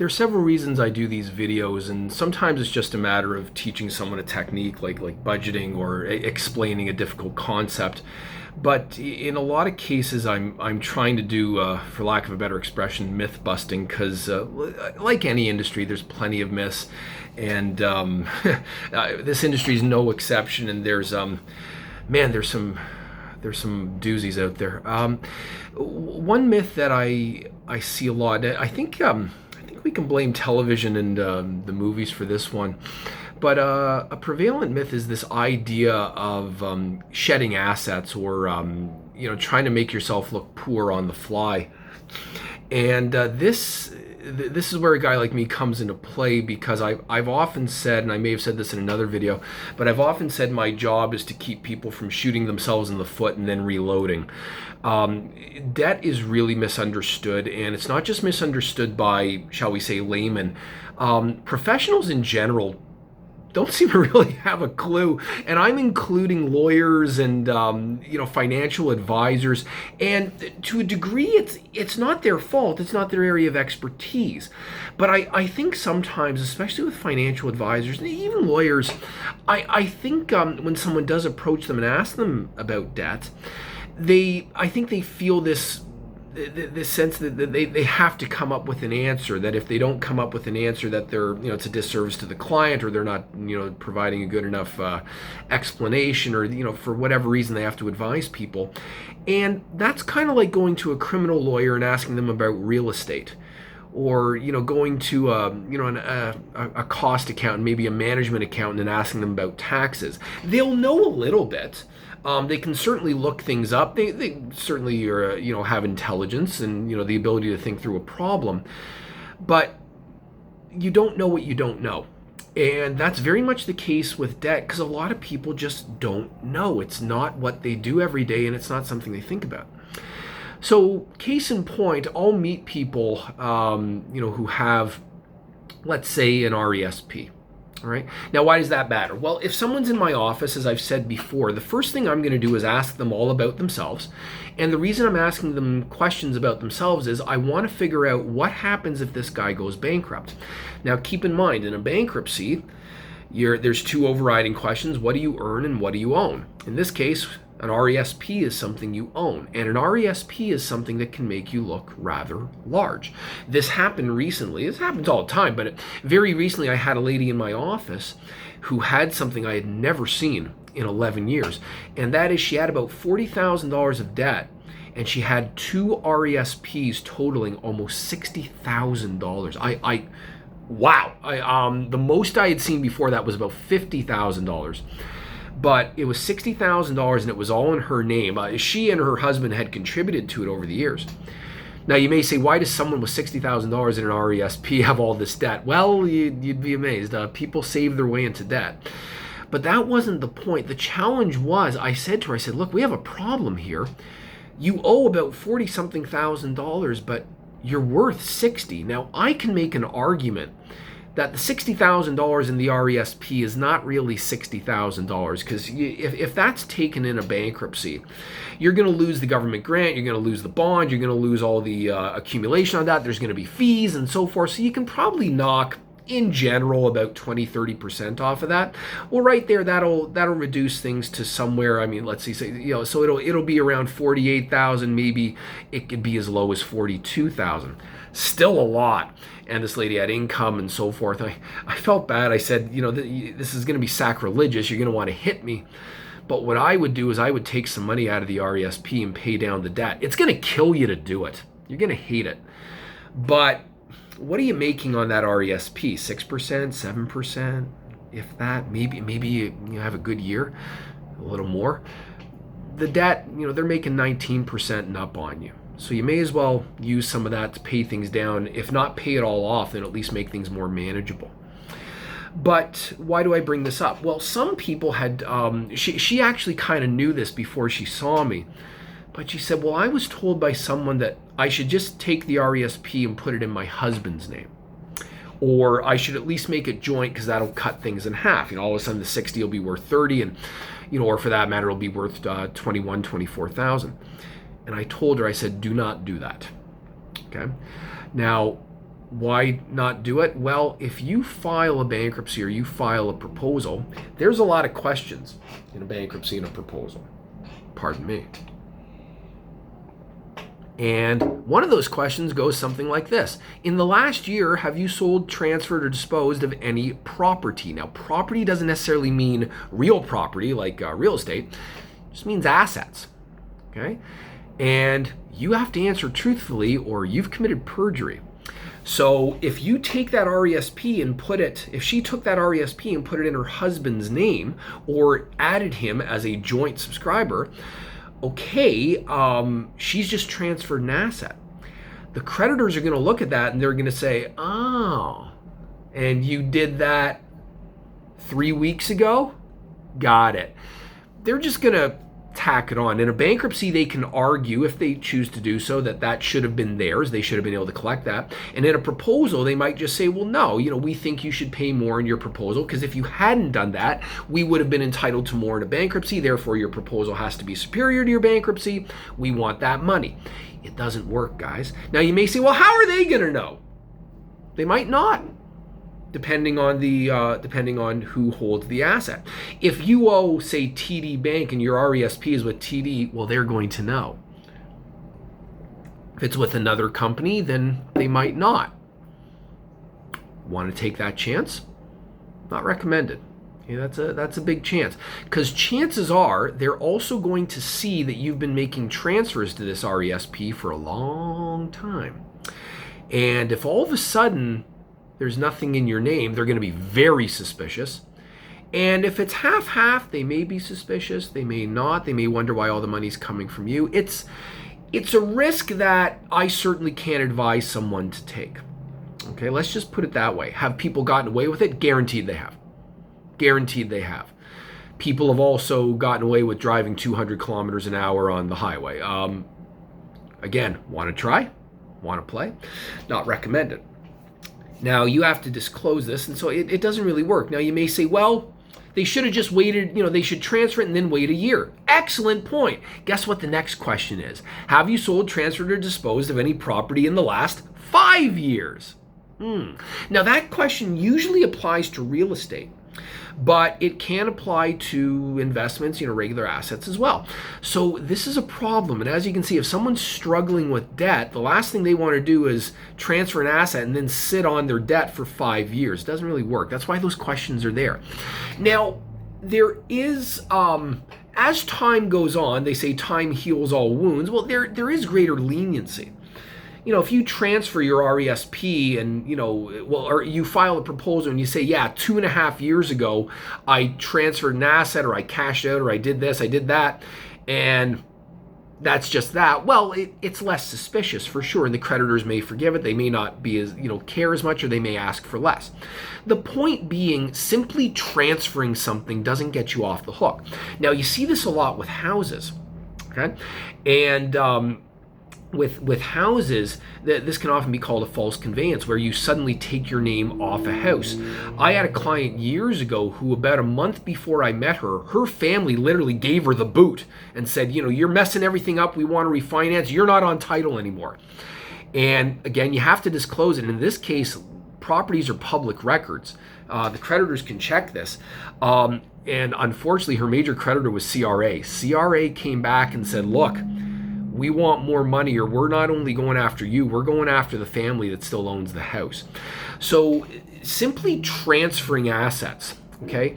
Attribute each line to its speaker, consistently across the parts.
Speaker 1: There are several reasons I do these videos, and sometimes it's just a matter of teaching someone a technique like budgeting or explaining a difficult concept. But in a lot of cases, I'm trying to do, for lack of a better expression, myth busting, because like any industry, there's plenty of myths, and this industry is no exception. And there's there's some doozies out there. One myth that I see a lot, I think we can blame television and the movies for this one. But a prevalent myth is this idea of shedding assets, or trying to make yourself look poor on the fly. And this is where a guy like me comes into play, because I've often said, and I may have said this in another video, but I've often said my job is to keep people from shooting themselves in the foot and then reloading. Debt is really misunderstood, and it's not just misunderstood by, shall we say, laymen. Professionals in general don't seem to really have a clue, and I'm including lawyers and financial advisors. And to a degree, it's not their fault. It's not their area of expertise. But I think sometimes, especially with financial advisors and even lawyers, I think when someone does approach them and ask them about debt, I think they feel this sense that they have to come up with an answer, that if they don't come up with an answer, that they're, it's a disservice to the client, or they're not, providing a good enough explanation, or, for whatever reason they have to advise people. And that's kind of like going to a criminal lawyer and asking them about real estate, or going to a cost accountant, maybe a management accountant, and asking them about taxes. They'll know a little bit. They can certainly look things up. They certainly are, have intelligence and, the ability to think through a problem. But you don't know what you don't know. And that's very much the case with debt, because a lot of people just don't know. It's not what they do every day, and it's not something they think about. So, case in point, I'll meet people, who have, let's say, an RESP. All right. Now, why does that matter? Well, if someone's in my office, as I've said before, the first thing I'm going to do is ask them all about themselves. And the reason I'm asking them questions about themselves is I want to figure out what happens if this guy goes bankrupt. Now, keep in mind, in a bankruptcy, there's two overriding questions. What do you earn and what do you own? In this case, an RESP is something you own, and an RESP is something that can make you look rather large. This happened recently. This happens all the time, but very recently I had a lady in my office who had something I had never seen in 11 years, and that is she had about $40,000 of debt, and she had two RESPs totaling almost $60,000. Wow. The most I had seen before that was about $50,000. But it was $60,000, and it was all in her name. She and her husband had contributed to it over the years. Now, you may say, why does someone with $60,000 in an RESP have all this debt? Well, you'd be amazed. People save their way into debt. But that wasn't the point. The challenge was, I said to her, look, we have a problem here. You owe about $40-something thousand, but you're worth 60. Now, I can make an argument that the $60,000 in the RESP is not really $60,000, because if that's taken in a bankruptcy, you're going to lose the government grant, you're going to lose the bond, you're going to lose all the accumulation on that, there's going to be fees and so forth, so you can probably knock, in general, about 20-30% off of that. Well, right there, that'll reduce things to somewhere, let's see, so it'll be around 48,000, maybe it could be as low as 42,000. Still a lot. And this lady had income and so forth. I felt bad. I said, this is going to be sacrilegious. You're going to want to hit me. But what I would do is I would take some money out of the RESP and pay down the debt. It's going to kill you to do it. You're going to hate it. But what are you making on that RESP? 6%, 7%, if that? Maybe you have a good year, a little more. The debt, they're making 19% and up on you. So you may as well use some of that to pay things down. If not pay it all off, then at least make things more manageable. But why do I bring this up? Well, some people had, she actually kind of knew this before she saw me. But she said, well, I was told by someone that I should just take the RESP and put it in my husband's name. Or I should at least make it joint, because that'll cut things in half. All of a sudden the 60 will be worth 30, and or for that matter, it'll be worth 24,000. And I told her, I said, do not do that. Okay. Now, Why not do it? Well, if you file a bankruptcy or you file a proposal, there's a lot of questions in a bankruptcy and a proposal. Pardon me. And one of those questions goes something like this. In the last year, have you sold, transferred, or disposed of any property? Now, property doesn't necessarily mean real property like real estate. It just means assets. Okay? And you have to answer truthfully or you've committed perjury. So if you take that RESP and if she took that RESP and put it in her husband's name or added him as a joint subscriber, okay, she's just transferred an asset. The creditors are going to look at that and they're going to say, oh, and you did that 3 weeks ago? Got it. They're just going to tack it on. In a bankruptcy, they can argue, if they choose to do so, that should have been theirs. They should have been able to collect that. And in a proposal, they might just say, well, no, we think you should pay more in your proposal because if you hadn't done that, we would have been entitled to more in a bankruptcy. Therefore, your proposal has to be superior to your bankruptcy. We want that money. It doesn't work, guys. Now, you may say, well, how are they going to know? They might not. Depending on who holds the asset. If you owe, say, TD Bank and your RESP is with TD, well, they're going to know. If it's with another company, then they might not. Want to take that chance? Not recommended. Okay, that's a big chance. Because chances are they're also going to see that you've been making transfers to this RESP for a long time. And if all of a sudden there's nothing in your name, they're going to be very suspicious. And if it's half-half, they may be suspicious, they may not, they may wonder why all the money's coming from you. It's a risk that I certainly can't advise someone to take. Okay, let's just put it that way. Have people gotten away with it? Guaranteed they have. Guaranteed they have. People have also gotten away with driving 200 kilometers an hour on the highway. Again, want to try? Want to play? Not recommended. Now, you have to disclose this, and so it doesn't really work. Now, you may say, well, they should have just waited, they should transfer it and then wait a year. Excellent point. Guess what the next question is? Have you sold, transferred, or disposed of any property in the last 5 years? Now, that question usually applies to real estate, but it can apply to investments, regular assets as well. So this is a problem. And as you can see, if someone's struggling with debt, the last thing they want to do is transfer an asset and then sit on their debt for 5 years. It doesn't really work. That's why those questions are there. Now, there is, as time goes on, they say time heals all wounds. Well, there is greater leniency. If you transfer your RESP and, or you file a proposal and you say, yeah, 2.5 years ago, I transferred an asset or I cashed out or I did this, I did that, and that's just that. Well, it's less suspicious for sure. And the creditors may forgive it. They may not be as, care as much, or they may ask for less. The point being, simply transferring something doesn't get you off the hook. Now, you see this a lot with houses, okay? And, with houses, this can often be called a false conveyance, where you suddenly take your name off a house. I had a client years ago who, about a month before I met her, her family literally gave her the boot and said, you're messing everything up, we want to refinance, you're not on title anymore. And again, you have to disclose it. In this case, properties are public records. The creditors can check this. And unfortunately, her major creditor was CRA. CRA came back and said, look, we want more money, or we're not only going after you, we're going after the family that still owns the house. So simply transferring assets, okay,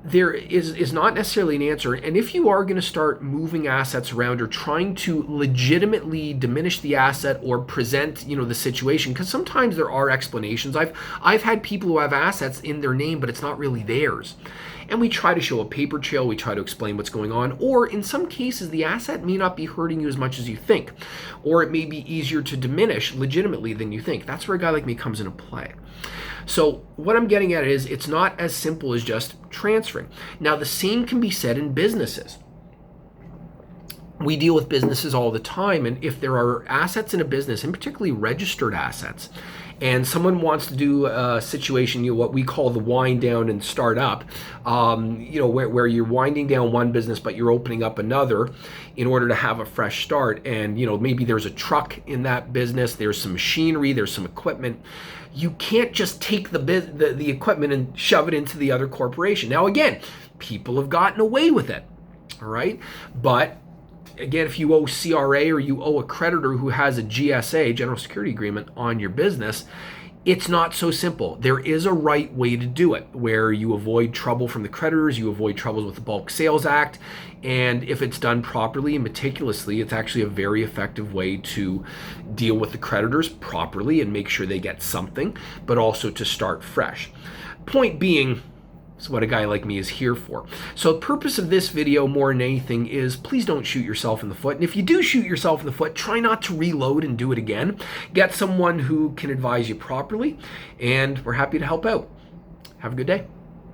Speaker 1: there is not necessarily an answer. And if you are going to start moving assets around or trying to legitimately diminish the asset or present, the situation, because sometimes there are explanations. I've had people who have assets in their name, but it's not really theirs. And we try to show a paper trail, we try to explain what's going on, or in some cases, the asset may not be hurting you as much as you think, or it may be easier to diminish legitimately than you think. That's where a guy like me comes into play. So what I'm getting at is, it's not as simple as just transferring. Now, the same can be said in businesses. We deal with businesses all the time, and if there are assets in a business, and particularly registered assets, and someone wants to do a situation, what we call the wind down and start up, where you're winding down one business but you're opening up another in order to have a fresh start, and maybe there's a truck in that business, there's some machinery, there's some equipment. You can't just take the equipment and shove it into the other corporation. Now again, people have gotten away with it, all right? But again, if you owe CRA or you owe a creditor who has a GSA, General Security Agreement, on your business, it's not so simple. There is a right way to do it where you avoid trouble from the creditors, you avoid troubles with the Bulk Sales Act, and if it's done properly and meticulously, it's actually a very effective way to deal with the creditors properly and make sure they get something, but also to start fresh. Point being, it's what a guy like me is here for. So the purpose of this video more than anything is please don't shoot yourself in the foot. And if you do shoot yourself in the foot, try not to reload and do it again. Get someone who can advise you properly, and we're happy to help out. Have a good day.